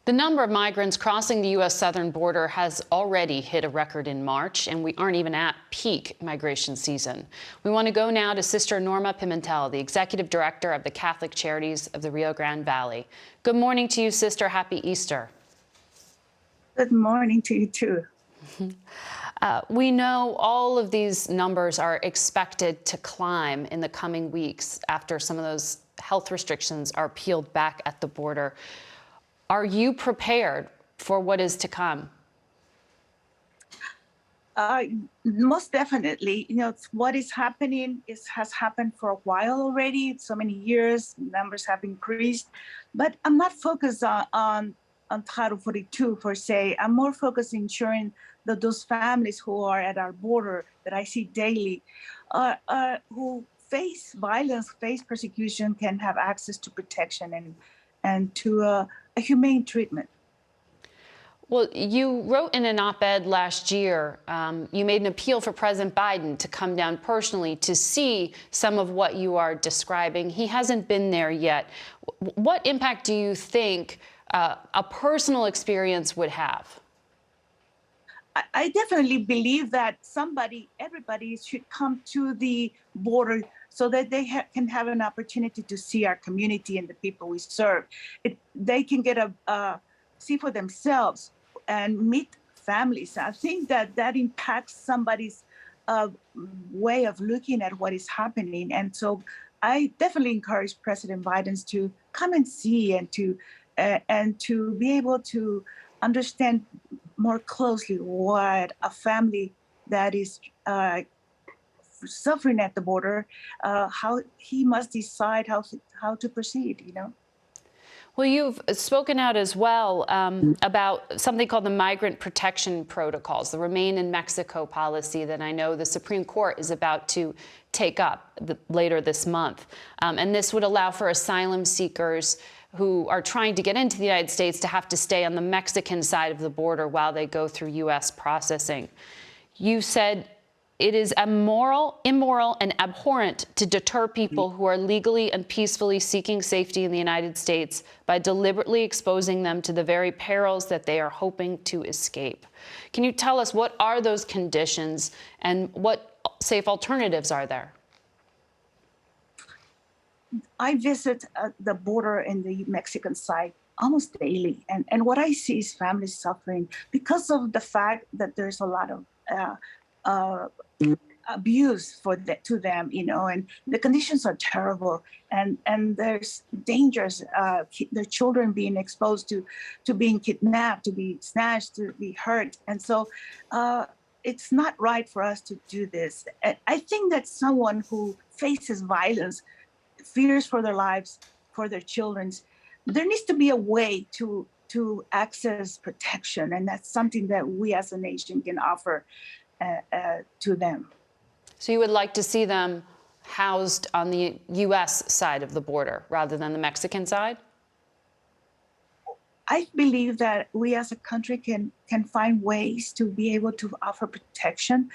The number of migrants crossing the U.S. southern border has already hit a record in March, and we aren't even at peak migration season. We want to go now to Sister Norma Pimentel, the executive director of the Catholic Charities of the Rio Grande Valley. Good morning to you, Sister. Happy Easter. Good morning to you, too. We know all of these numbers are expected to climb in the coming weeks after some of those health restrictions are peeled back at the border. Are you prepared for what is to come? Most definitely. You know, what is happening has happened for a while already. So many years, numbers have increased. But I'm not focused on Title 42 per se. I'm more focused on ensuring that those families who are at our border that I see daily, who face violence, face persecution, can have access to protection and to a humane treatment. Well, you wrote in an op-ed last year, you made an appeal for President Biden to come down personally to see some of what you are describing. He hasn't been there yet. What impact do you think a personal experience would have? I definitely believe that everybody should come to the border so that they can have an opportunity to see our community and the people we serve. They can get see for themselves and meet families. I think that impacts somebody's way of looking at what is happening. And so I definitely encourage President Biden to come and see and to be able to understand more closely what a family that is suffering at the border, how he must decide how to proceed, you know. Well, you've spoken out as well about something called the Migrant Protection Protocols, the Remain in Mexico policy that I know the Supreme Court is about to take up later this month. And this would allow for asylum seekers who are trying to get into the United States to have to stay on the Mexican side of the border while they go through U.S. processing. You said it is immoral, and abhorrent to deter people who are legally and peacefully seeking safety in the United States by deliberately exposing them to the very perils that they are hoping to escape. Can you tell us what are those conditions and what safe alternatives are there? I visit the border in the Mexican side almost daily, and what I see is families suffering because of the fact that there's a lot of abuse to them, you know, and the conditions are terrible, and there's dangers, their children being exposed to being kidnapped, to be snatched, to be hurt, and so it's not right for us to do this. I think that someone who faces violence, fears for their lives, for their children's, there needs to be a way to access protection, and that's something that we as a nation can offer to them. So you would like to see them housed on the U.S. side of the border rather than the Mexican side? I believe that we as a country can find ways to be able to offer protection.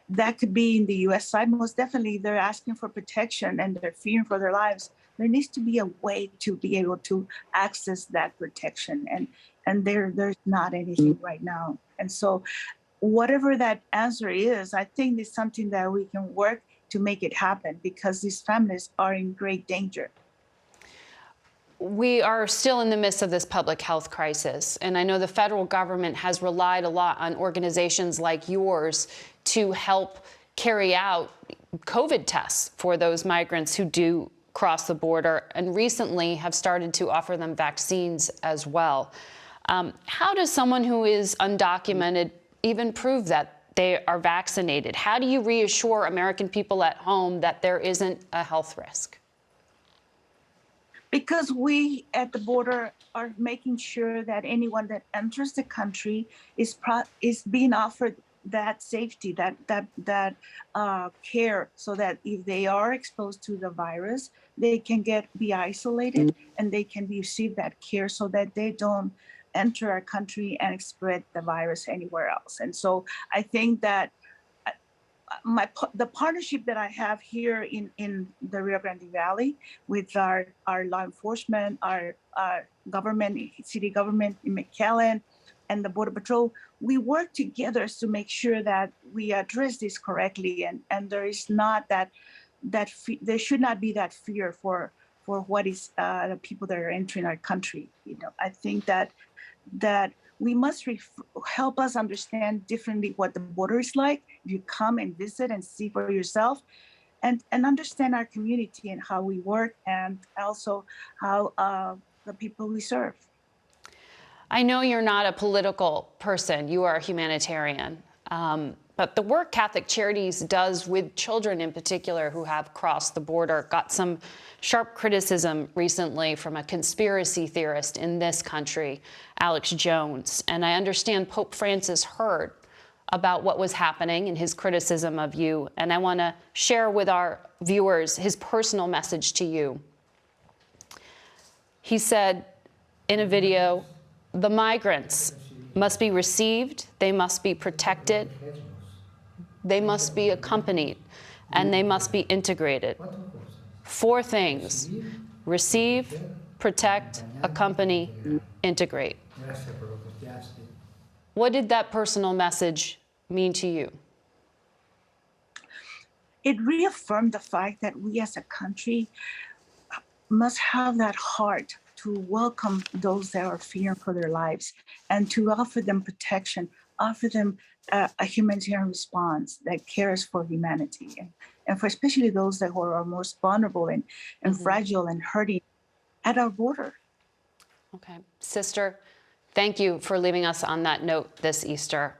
That could be in the U.S. side. Most definitely, they're asking for protection and they're fearing for their lives. There needs to be a way to be able to access that protection, and there's not anything right now. And so whatever that answer is, I think it's something that we can work to make it happen because these families are in great danger. We are still in the midst of this public health crisis, and I know the federal government has relied a lot on organizations like yours to help carry out COVID tests for those migrants who do cross the border, and recently have started to offer them vaccines as well. How does someone who is undocumented even prove that they are vaccinated? How do you reassure American people at home that there isn't a health risk? Because we at the border are making sure that anyone that enters the country is being offered that safety, that care, so that if they are exposed to the virus, they can be isolated and they can receive that care so that they don't enter our country and spread the virus anywhere else. And so I think that the partnership that I have here in the Rio Grande Valley with our law enforcement, our government, city government in McAllen, and the Border Patrol, we work together to make sure that we address this correctly, and there is not there should not be that fear for what is the people that are entering our country. I think that we must help us understand differently what the border is like. You come and visit and see for yourself, and understand our community and how we work, and also how the people we serve. I know you're not a political person, you are a humanitarian. But the work Catholic Charities does with children in particular who have crossed the border got some sharp criticism recently from a conspiracy theorist in this country, Alex Jones. And I understand Pope Francis heard about what was happening and his criticism of you. And I want to share with our viewers his personal message to you. He said in a video, "The migrants must be received, they must be protected, they must be accompanied, and they must be integrated. 4 things: receive, protect, accompany, integrate." What did that personal message mean to you? It reaffirmed the fact that we as a country must have that heart to welcome those that are fearing for their lives, and to offer them protection, offer them a humanitarian response that cares for humanity, and for especially those that are most vulnerable and fragile and hurting at our border. Okay. Sister, thank you for leaving us on that note this Easter.